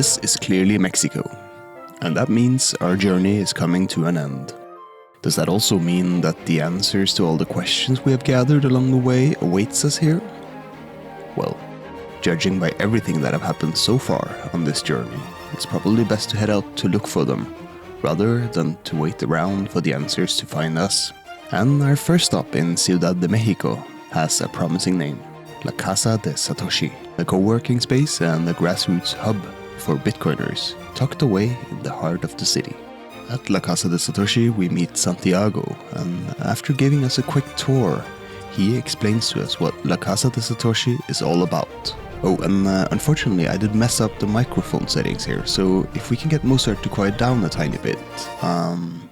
This is clearly Mexico, and that means our journey is coming to an end. Does that also mean that the answers to all the questions we have gathered along the way awaits us here? Well, judging by everything that have happened so far on this journey, it's probably best to head out to look for them, rather than to wait around for the answers to find us. And our first stop in Ciudad de Mexico has a promising name, La Casa de Satoshi, a co-working space and a grassroots hub for Bitcoiners, tucked away in the heart of the city. At La Casa de Satoshi we meet Santiago, and after giving us a quick tour, he explains to us what La Casa de Satoshi is all about. Oh, and unfortunately I did mess up the microphone settings here, so if we can get Mozart to quiet down a tiny bit.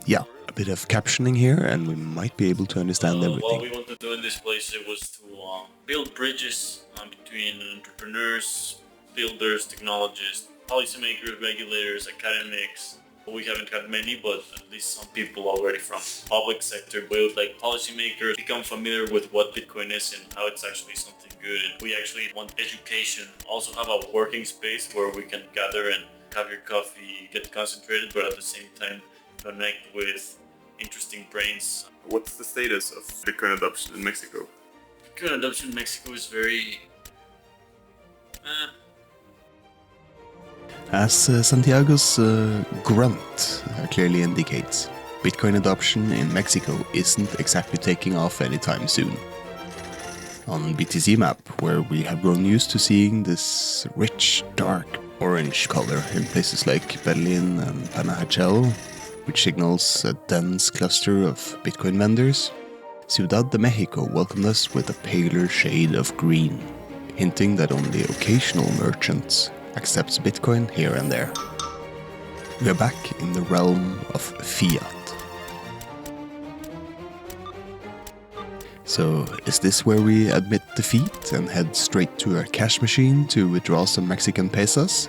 Yeah, a bit of captioning here and we might be able to understand everything. What we want to do in this place was to build bridges between entrepreneurs, builders, technologists, policymakers, regulators, academics. We haven't had many, but at least some people already from public sector build like policymakers become familiar with what Bitcoin is and how it's actually something good. And we actually want education, also have a working space where we can gather and have your coffee, get concentrated, but at the same time connect with interesting brains. What's the status of Bitcoin adoption in Mexico? Bitcoin adoption in Mexico is very... As Santiago's grunt clearly indicates, Bitcoin adoption in Mexico isn't exactly taking off anytime soon. On BTC Map, where we have grown used to seeing this rich, dark orange color in places like Berlin and Panajachel, which signals a dense cluster of Bitcoin vendors, Ciudad de Mexico welcomed us with a paler shade of green, hinting that only occasional merchants accepts Bitcoin here and there. We are back in the realm of fiat. So, is this where we admit defeat and head straight to our cash machine to withdraw some Mexican pesos?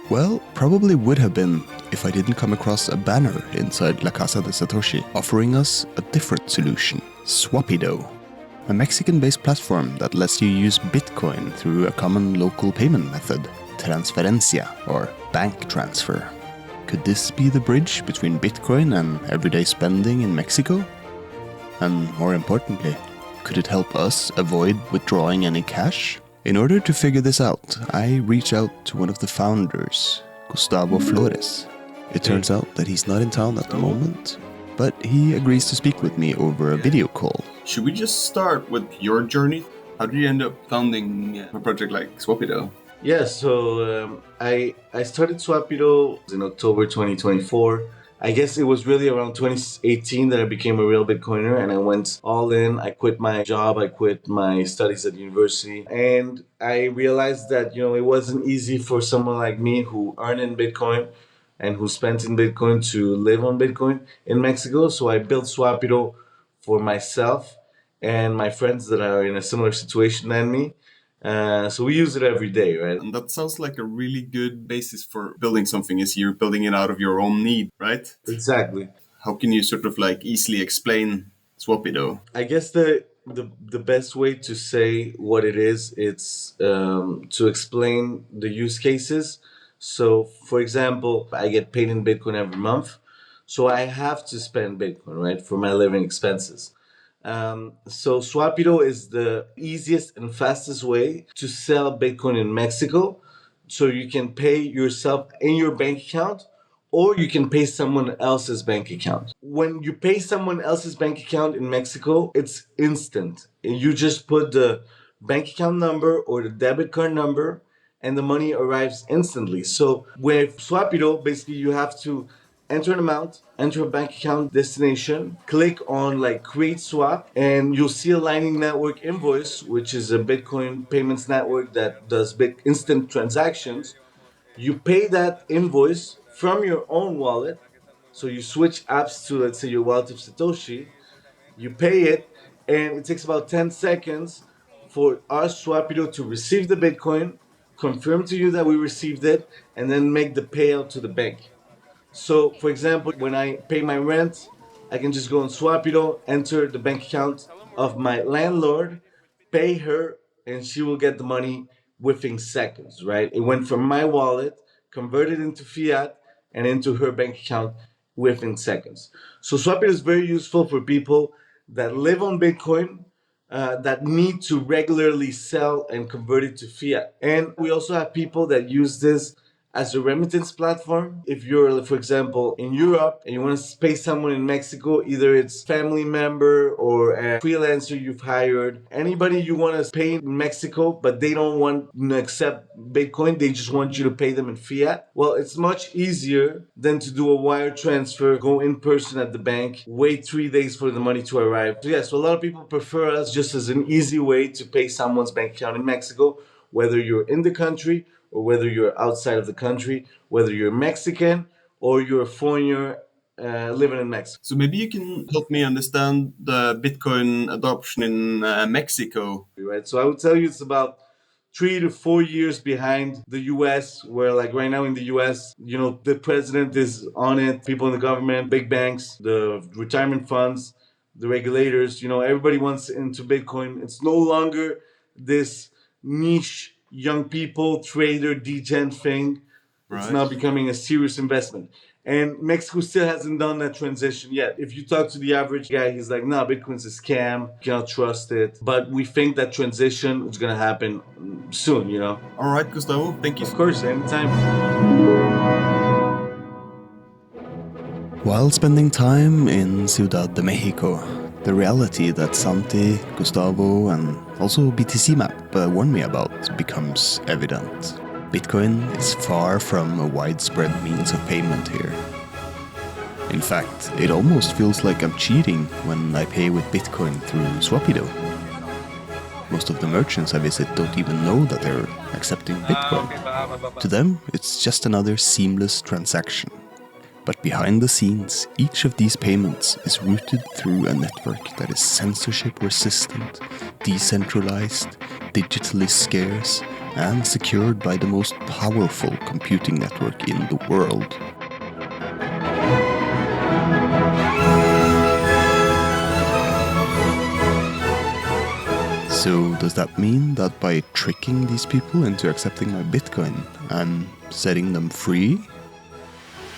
Well, probably would have been if I didn't come across a banner inside La Casa de Satoshi offering us a different solution, Swapido, a Mexican-based platform that lets you use Bitcoin through a common local payment method, transferencia, or bank transfer. Could this be the bridge between Bitcoin and everyday spending in Mexico? And more importantly, could it help us avoid withdrawing any cash? In order to figure this out, I reach out to one of the founders, Gustavo Flores. It turns out that he's not in town at the moment, but he agrees to speak with me over a video call. Should we just start with your journey? How did you end up founding a project like Swapido? Yeah, so I started Swapido in October 2024. I guess it was really around 2018 that I became a real Bitcoiner and I went all in. I quit my job, I quit my studies at university, and I realized that, it wasn't easy for someone like me who earned in Bitcoin and who spent in Bitcoin to live on Bitcoin in Mexico. So I built Swapido for myself and my friends that are in a similar situation than me. So we use it every day, right? And that sounds like a really good basis for building something, is you're building it out of your own need, right? Exactly. How can you sort of like easily explain Swapido? I guess the best way to say what it is, it's to explain the use cases. So, for example, I get paid in Bitcoin every month. So I have to spend Bitcoin, right, for my living expenses. So Swapido is the easiest and fastest way to sell Bitcoin in Mexico. So you can pay yourself in your bank account or you can pay someone else's bank account. When you pay someone else's bank account in Mexico, it's instant. You just put the bank account number or the debit card number and the money arrives instantly. So with Swapido, basically you have to enter an amount, enter a bank account destination, click on like create swap, and you'll see a Lightning Network invoice, which is a Bitcoin payments network that does big instant transactions. You pay that invoice from your own wallet. So you switch apps to, let's say, your wallet of Satoshi, you pay it, and it takes about 10 seconds for our Swapido to receive the Bitcoin, confirm to you that we received it, and then make the payout to the bank. So, for example, when I pay my rent, I can just go on Swapido, enter the bank account of my landlord, pay her, and she will get the money within seconds, right? It went from my wallet, convert it into fiat, and into her bank account within seconds. So Swapit is very useful for people that live on Bitcoin, that need to regularly sell and convert it to fiat. And we also have people that use this as a remittance platform. If you're, for example, in Europe and you want to pay someone in Mexico, either it's family member or a freelancer you've hired, anybody you want to pay in Mexico, but they don't want to accept Bitcoin, they just want you to pay them in fiat. Well, it's much easier than to do a wire transfer, go in person at the bank, wait 3 days for the money to arrive. So yeah, so a lot of people prefer us just as an easy way to pay someone's bank account in Mexico, whether you're in the country or whether you're outside of the country, whether you're Mexican or you're a foreigner living in Mexico. So maybe you can help me understand the Bitcoin adoption in Mexico. Right. So I would tell you it's about 3 to 4 years behind the US, where like right now in the US, you know, the president is on it, people in the government, big banks, the retirement funds, the regulators, you know, everybody wants into Bitcoin. It's no longer this niche young people, trader, degen thing. It's now becoming a serious investment. And Mexico still hasn't done that transition yet. If you talk to the average guy, he's like, nah, Bitcoin's a scam, you cannot trust it. But we think that transition is gonna happen soon, you know? All right, Gustavo, thank you. Of course, anytime. While spending time in Ciudad de Mexico, the reality that Santi, Gustavo, and also BTC Map warned me about becomes evident. Bitcoin is far from a widespread means of payment here. In fact, it almost feels like I'm cheating when I pay with Bitcoin through Swapido. Most of the merchants I visit don't even know that they're accepting Bitcoin. To them, it's just another seamless transaction. But behind the scenes, each of these payments is routed through a network that is censorship resistant, decentralized, digitally scarce, and secured by the most powerful computing network in the world. So does that mean that by tricking these people into accepting my Bitcoin, I'm setting them free?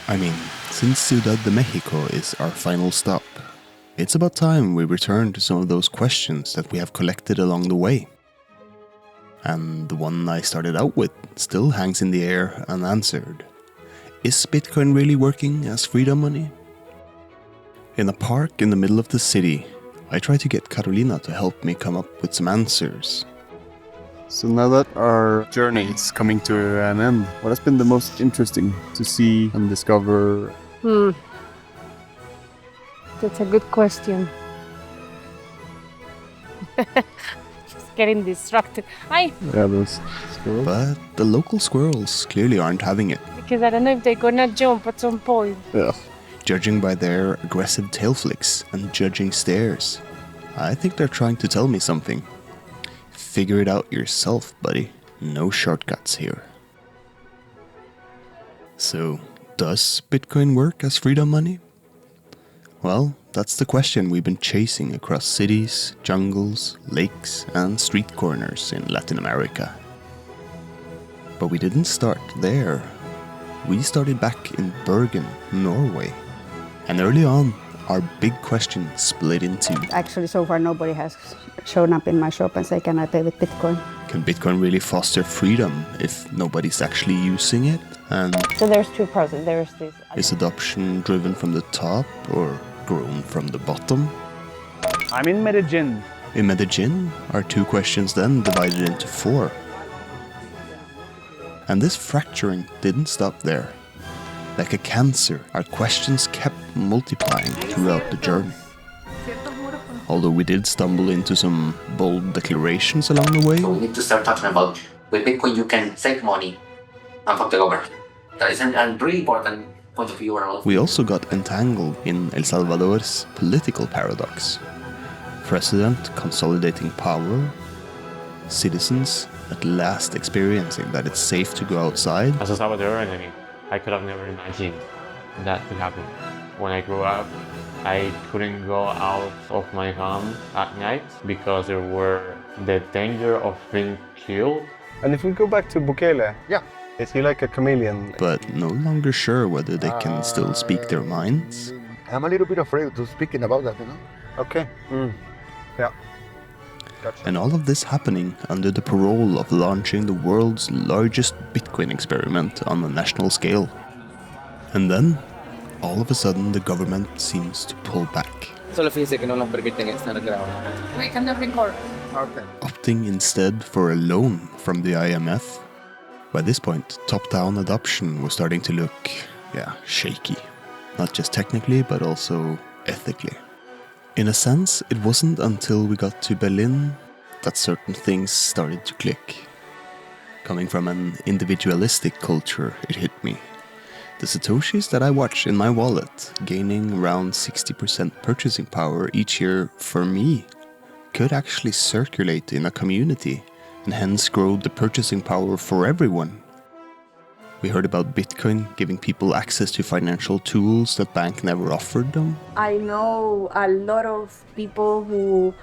I mean, since Ciudad de Mexico is our final stop, it's about time we return to some of those questions that we have collected along the way. And the one I started out with still hangs in the air unanswered. Is Bitcoin really working as freedom money? In a park in the middle of the city, I try to get Carolina to help me come up with some answers. So now that our journey is coming to an end, what has been the most interesting to see and discover? That's a good question. Just getting distracted. Yeah, those squirrels. But the local squirrels clearly aren't having it. Because I don't know if they're gonna jump at some point. Yeah. Judging by their aggressive tail flicks and judging stares, I think they're trying to tell me something. Figure it out yourself, buddy. No shortcuts here. So, does Bitcoin work as freedom money? Well, that's the question we've been chasing across cities, jungles, lakes, and street corners in Latin America. But we didn't start there. We started back in Bergen, Norway. And early on, our big question split into... Actually, so far nobody has shown up in my shop and say, can I pay with Bitcoin? Can Bitcoin really foster freedom if nobody's actually using it? And So there's two processes. There's this. is adoption driven from the top or grown from the bottom? I'm in Medellin. In Medellin, our two questions then divided into four. And this fracturing didn't stop there. Like a cancer, our questions kept multiplying throughout the journey. Although we did stumble into some bold declarations along the way, So we need to start talking about with Bitcoin you can save money and from the government. That is a very important point of view. we also got entangled in El Salvador's political paradox. President consolidating power, citizens at last experiencing that it's safe to go outside, As a Salvadoran, I could have never imagined that could happen. When I grew up, I couldn't go out of my home at night because there were the danger of being killed. And if we go back to Bukele, yeah, Is he like a chameleon? but no longer sure whether they can still speak their minds. I'm a little bit afraid to speaking about that, Okay. Yeah. Gotcha. And all of this happening under the parole of launching the world's largest Bitcoin experiment on a national scale. And then, all of a sudden, the government seems to pull back, Solo fíjese que no nos permiten estar grabando. We cannot record. Okay. opting instead for a loan from the IMF. By this point, top-down adoption was starting to look, shaky. Not just technically, but also ethically. In a sense, it wasn't until we got to Berlin that certain things started to click. Coming from an individualistic culture, it hit me. The Satoshis that I watch in my wallet gaining around 60% purchasing power each year for me could actually circulate in a community and hence grow the purchasing power for everyone. We heard about Bitcoin giving people access to financial tools that bank never offered them. I know a lot of people who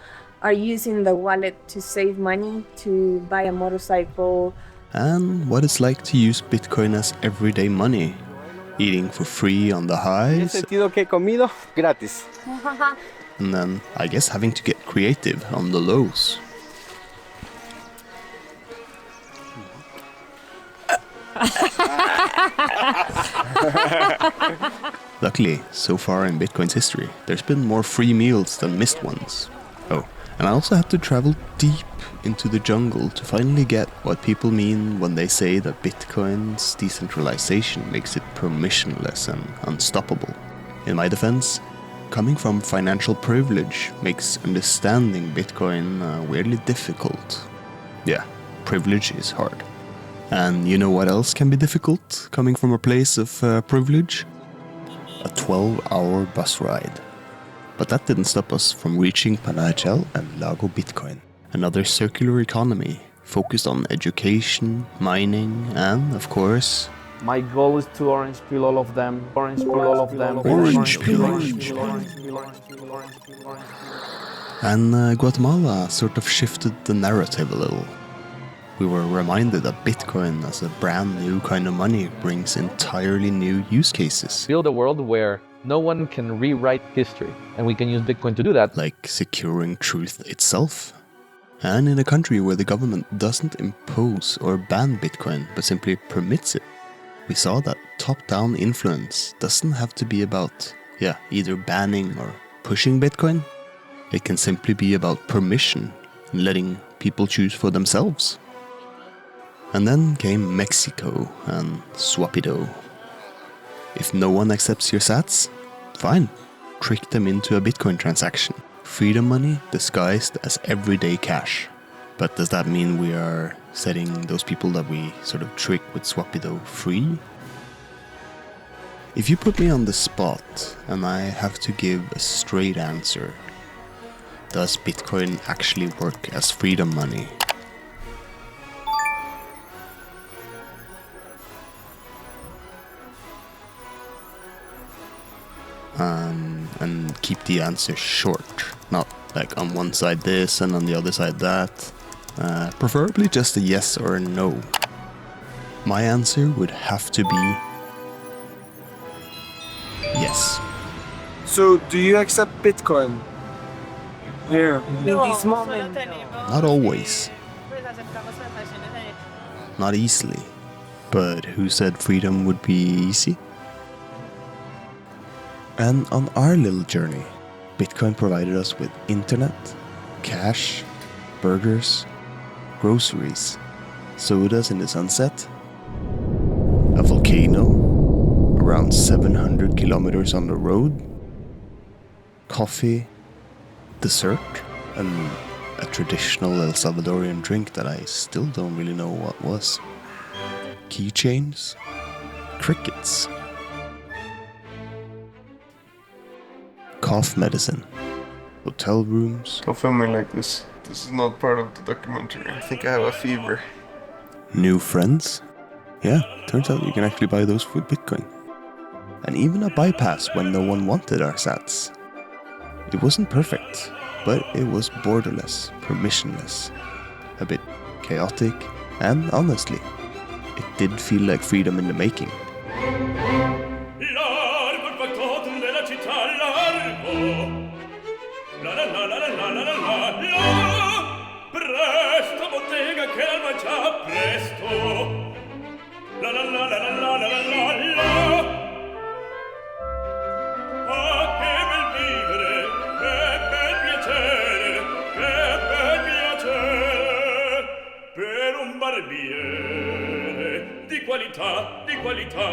are using the wallet to save money, to buy a motorcycle. And what it's like to use Bitcoin as everyday money. Eating for free on the highs, sentido que he comido gratis. and then, I guess, having to get creative on the lows. Luckily, so far in Bitcoin's history, there's been more free meals than missed ones. Oh, and I also had to travel deep into the jungle to finally get what people mean when they say that Bitcoin's decentralization makes it permissionless and unstoppable. In my defense, coming from financial privilege makes understanding Bitcoin weirdly difficult. Yeah, privilege is hard. And you know what else can be difficult coming from a place of privilege? A 12-hour bus ride. But that didn't stop us from reaching Panajal and Lago Bitcoin, another circular economy focused on education, mining, and, of course, My goal is to orange peel all of them. Orange peel all of them. Orange peel. And Guatemala sort of shifted the narrative a little. We were reminded that Bitcoin as a brand new kind of money brings entirely new use cases. Build a world where no one can rewrite history, and we can use Bitcoin to do that. Like securing truth itself. And in a country where the government doesn't impose or ban Bitcoin, but simply permits it, we saw that top-down influence doesn't have to be about, either banning or pushing Bitcoin. It can simply be about permission and letting people choose for themselves. And then came Mexico and Swapido. If no one accepts your sats, fine, trick them into a Bitcoin transaction. Freedom money disguised as everyday cash. But does that mean we are setting those people that we sort of trick with Swapido free? If you put me on the spot and I have to give a straight answer, does Bitcoin actually work as freedom money? And keep the answer short, not like on one side this and on the other side that. Preferably just a yes or a no. My answer would have to be yes. So, do you accept Bitcoin? Here. In this moment, Not always. Not easily. But who said freedom would be easy? And on our little journey, Bitcoin provided us with internet, cash, burgers, groceries, sodas in the sunset, a volcano, around 700 kilometers on the road, coffee, dessert, and a traditional El Salvadorian drink that I still don't really know what was. Keychains, crickets, cough medicine, hotel rooms. Don't film me like this. This is not part of the documentary. I think I have a fever. New friends? Yeah, turns out you can actually buy those with Bitcoin. And even a bypass when no one wanted our sats. It wasn't perfect, but it was borderless, permissionless, a bit chaotic, and honestly, it did feel like freedom in the making. Largo il balcone della città, largo. La la la la la la la la la. Presto bottega che l'alba già presto. La la la la la la la la la. Ah, che bel vivere, che bel piacere, che bel piacere per un barbiere di qualità, di qualità.